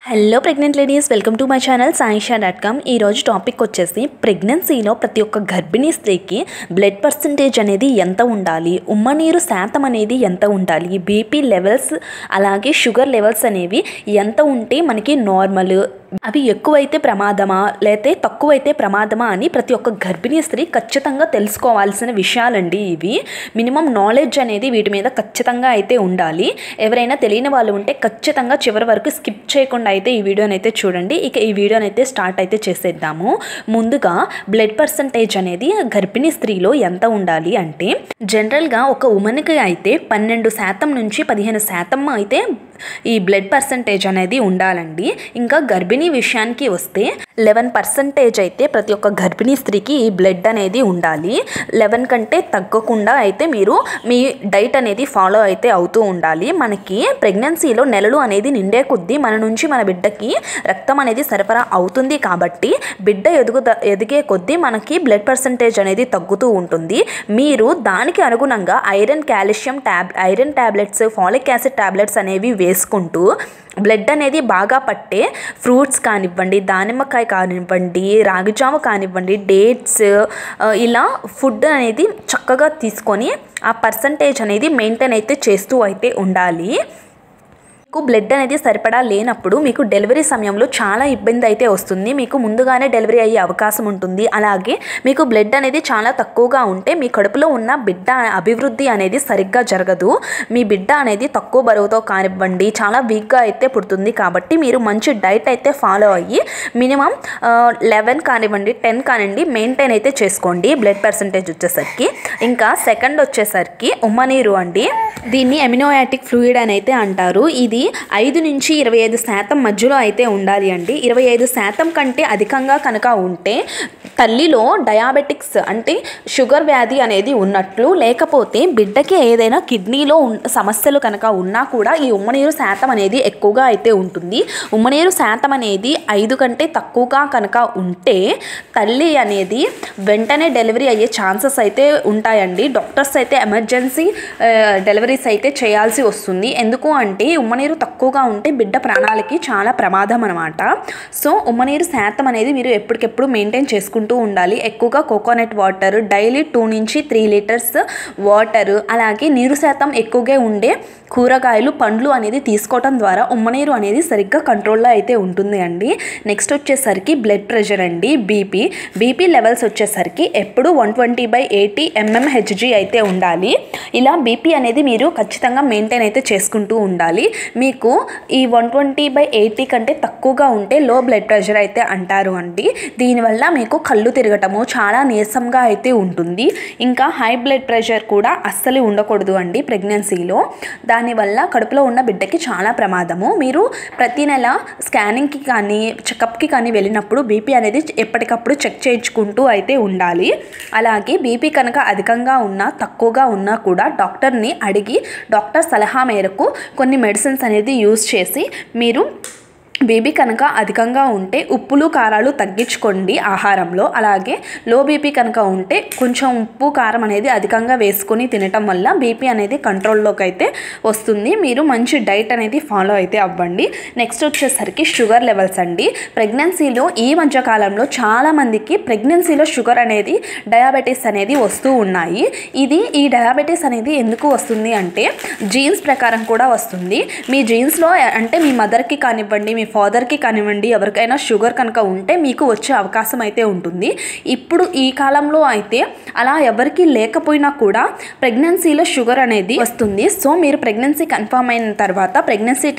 Hello pregnant ladies, welcome to my channel సాయిషా.com. ఈరోజు topic వచ్చేసి ప్రెగ్నెన్సీలో ప్రతి ఒక్క గర్భిణీ స్త్రీకి బ్లడ్ పర్సంటేజ్ అనేది ఎంత ఉండాలి, ఉమ్మనీరు శాతం అనేది ఎంత ఉండాలి, బీపీ లెవెల్స్ అలాగే షుగర్ లెవెల్స్ అనేవి ఎంత ఉంటే మనకి నార్మల్, అవి ఎక్కువైతే ప్రమాదమా లేతే తక్కువైతే ప్రమాదమా అని ప్రతి ఒక్క గర్భిణీ స్త్రీ ఖచ్చితంగా తెలుసుకోవాల్సిన విషయాలండి. ఇవి మినిమం నాలెడ్జ్ అనేది వీటి మీద ఖచ్చితంగా అయితే ఉండాలి. ఎవరైనా తెలియని వాళ్ళు ఉంటే ఖచ్చితంగా చివరి వరకు స్కిప్ చేయకుండా అయితే ఈ వీడియోని అయితే చూడండి. ఇక ఈ వీడియోని అయితే స్టార్ట్ అయితే చేసేద్దాము. ముందుగా బ్లడ్ పర్సంటేజ్ అనేది గర్భిణీ స్త్రీలో ఎంత ఉండాలి అంటే, జనరల్గా ఒక ఉమెన్కి అయితే 12% నుంచి 15% అయితే ఈ బ్లడ్ పర్సంటేజ్ అనేది ఉండాలండి. ఇంకా గర్భిణీ విషయానికి వస్తే 11% అయితే ప్రతి ఒక్క గర్భిణీ స్త్రీకి ఈ బ్లడ్ అనేది ఉండాలి. 11 కంటే తగ్గకుండా అయితే మీరు మీ డైట్ అనేది ఫాలో అయితే అవుతూ ఉండాలి. మనకి ప్రెగ్నెన్సీలో నెలలు అనేది నిండే కొద్దీ మన నుంచి మన బిడ్డకి రక్తం అనేది సరఫరా అవుతుంది కాబట్టి బిడ్డ ఎదిగే కొద్దీ మనకి బ్లడ్ పర్సంటేజ్ అనేది తగ్గుతూ ఉంటుంది. మీరు దానికి అనుగుణంగా iron tablets, phallic acid tablets అనేవి వేసుకుంటూ బ్లడ్ అనేది బాగా పట్టే ఫ్రూట్స్ కానివ్వండి, దానిమ్మకాయ కానివ్వండి, రాగిజాము కానివ్వండి, డేట్స్, ఇలా ఫుడ్ అనేది చక్కగా తీసుకొని ఆ పర్సంటేజ్ అనేది మెయింటైన్ అయితే చేస్తూ అయితే ఉండాలి. మీకు బ్లడ్ అనేది సరిపడా లేనప్పుడు మీకు డెలివరీ సమయంలో చాలా ఇబ్బంది అయితే వస్తుంది. మీకు ముందుగానే డెలివరీ అయ్యే అవకాశం ఉంటుంది. అలాగే మీకు బ్లడ్ అనేది చాలా తక్కువగా ఉంటే మీ కడుపులో ఉన్న బిడ్డ అభివృద్ధి అనేది సరిగ్గా జరగదు. మీ బిడ్డ అనేది తక్కువ బరువుతో కానివ్వండి చాలా వీక్గా అయితే పుడుతుంది. కాబట్టి మీరు మంచి డైట్ అయితే ఫాలో అయ్యి మినిమం 11 కానివ్వండి 10 కానివ్వండి మెయింటైన్ అయితే చేసుకోండి బ్లడ్ పర్సంటేజ్ వచ్చేసరికి. ఇంకా సెకండ్ వచ్చేసరికి ఉమ్మనీరు అండి. దీన్ని అమినోయాటిక్ ఫ్లూయిడ్ అని అయితే అంటారు. ఇది 5 నుంచి 25% మధ్యలో అయితే ఉండాలి అండి. 25% కంటే అధికంగా కనుక ఉంటే తల్లిలో డయాబెటిక్స్ అంటే షుగర్ వ్యాధి అనేది ఉన్నట్లు, లేకపోతే బిడ్డకి ఏదైనా కిడ్నీలో సమస్యలు కనుక ఉన్నా కూడా ఈ ఉమ్మనీరు శాతం అనేది ఎక్కువగా అయితే ఉంటుంది. ఉమ్మనీరు శాతం అనేది 5 కంటే తక్కువగా కనుక ఉంటే తల్లి అనేది వెంటనే డెలివరీ అయ్యే ఛాన్సెస్ అయితే ఉంటాయండి. డాక్టర్స్ అయితే ఎమర్జెన్సీ డెలివరీస్ అయితే చేయాల్సి వస్తుంది. ఎందుకు అంటే ఉమ్మనీరు తక్కువగా ఉంటే బిడ్డ ప్రాణాలకి చాలా ప్రమాదం అనమాట. సో ఉమ్మనీరు శాతం అనేది మీరు ఎప్పటికెప్పుడు మెయింటైన్ చేసుకుంటూ ఉండాలి. ఎక్కువగా కోకోనట్ వాటర్, డైలీ 2 నుంచి 3 లీటర్స్ వాటర్, అలాగే నీరు శాతం ఎక్కువగా ఉండే కూరగాయలు, పండ్లు అనేది తీసుకోవడం ద్వారా ఉమ్మనీరు అనేది సరిగ్గా కంట్రోల్లో అయితే ఉంటుంది అండి. నెక్స్ట్ వచ్చేసరికి బ్లడ్ ప్రెషర్ అండి. బీపీ లెవెల్స్ వచ్చేసరికి ఎప్పుడు 120/80 mmHg అయితే ఉండాలి. ఇలా బీపీ అనేది మీరు ఖచ్చితంగా మెయింటైన్ అయితే చేసుకుంటూ ఉండాలి. మీకు ఈ 120/80 కంటే తక్కువగా ఉంటే లో బ్లడ్ ప్రెషర్ అయితే అంటారు అండి. దీనివల్ల మీకు కళ్ళు తిరగటము, చాలా నీరసంగా అయితే ఉంటుంది. ఇంకా హై బ్లడ్ ప్రెషర్ కూడా అస్సలు ఉండకూడదు అండి ప్రెగ్నెన్సీలో. దానివల్ల కడుపులో ఉన్న బిడ్డకి చాలా ప్రమాదము. మీరు ప్రతి నెల స్కానింగ్కి కానీ చెకప్కి కానీ వెళ్ళినప్పుడు బీపీ అనేది ఎప్పటికప్పుడు చెక్ చేయించుకుంటూ అయితే ఉండాలి. అలాగే బీపీ కనుక అధికంగా ఉన్నా తక్కువగా ఉన్నా కూడా డాక్టర్ని అడిగి డాక్టర్ సలహా మేరకు కొన్ని మెడిసిన్స్ అనేది యూజ్ చేసి మీరు బీపీ కనుక అధికంగా ఉంటే ఉప్పులు కారాలు తగ్గించుకోండి ఆహారంలో. అలాగే లో బీపీ కనుక ఉంటే కొంచెం ఉప్పు కారం అనేది అధికంగా వేసుకొని తినటం వల్ల బీపీ అనేది కంట్రోల్లోకి అయితే వస్తుంది. మీరు మంచి డైట్ అనేది ఫాలో అయితే అవ్వండి. నెక్స్ట్ వచ్చేసరికి షుగర్ లెవెల్స్ అండి. ప్రెగ్నెన్సీలో ఈ మధ్యకాలంలో చాలామందికి ప్రెగ్నెన్సీలో షుగర్ అనేది, డయాబెటీస్ అనేది వస్తూ ఉన్నాయి. ఈ డయాబెటీస్ అనేది ఎందుకు వస్తుంది అంటే జీన్స్ ప్రకారం కూడా వస్తుంది. మీ జీన్స్లో అంటే మీ మదర్కి కానివ్వండి, మీ ఫాదర్కి కానివ్వండి, ఎవరికైనా షుగర్ కనుక ఉంటే మీకు వచ్చే అవకాశం అయితే ఉంటుంది. ఇప్పుడు ఈ కాలంలో అయితే అలా ఎవరికి లేకపోయినా కూడా ప్రెగ్నెన్సీలో షుగర్ అనేది వస్తుంది. సో మీరు ప్రెగ్నెన్సీ కన్ఫర్మ్ అయిన తర్వాత ప్రెగ్నెన్సీ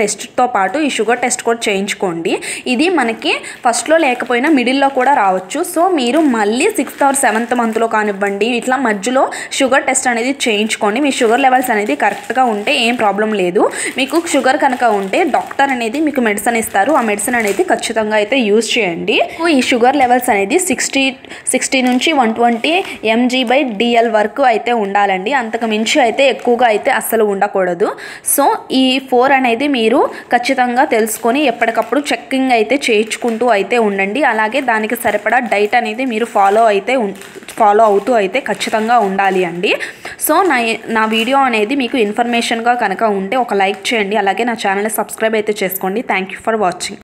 టెస్ట్తో పాటు ఈ షుగర్ టెస్ట్ కూడా చేయించుకోండి. ఇది మనకి ఫస్ట్లో లేకపోయినా మిడిల్లో కూడా రావచ్చు. సో మీరు మళ్ళీ 6th or 7th మంత్లో కానివ్వండి ఇట్లా మధ్యలో షుగర్ టెస్ట్ అనేది చేయించుకోండి. మీ షుగర్ లెవెల్స్ అనేది కరెక్ట్గా ఉంటే ఏం ప్రాబ్లం లేదు. మీకు షుగర్ కనుక ఉంటే డాక్టర్ అనేది మీకు మెడిసిన్ ఇస్తారు. ఆ మెడిసిన్ అనేది ఖచ్చితంగా అయితే యూజ్ చేయండి. ఈ షుగర్ లెవెల్స్ అనేది 60 నుంచి 120 mg/dl వరకు అయితే ఉండాలండి. అంతకు మించి అయితే ఎక్కువగా అయితే అస్సలు ఉండకూడదు. సో ఈ 4 అనేది మీరు ఖచ్చితంగా తెలుసుకొని ఎప్పటికప్పుడు చెక్కింగ్ అయితే చేయించుకుంటూ అయితే ఉండండి. అలాగే దానికి సరిపడా డైట్ అనేది మీరు ఫాలో అవుతూ అయితే ఖచ్చితంగా ఉండాలి అండి. సో నా వీడియో అనేది మీకు ఇన్ఫర్మేషన్గా కనుక ఉంటే ఒక లైక్ చేయండి, అలాగే నా ఛానల్ని సబ్స్క్రైబ్ అయితే చేసుకోండి. Thank you for watching.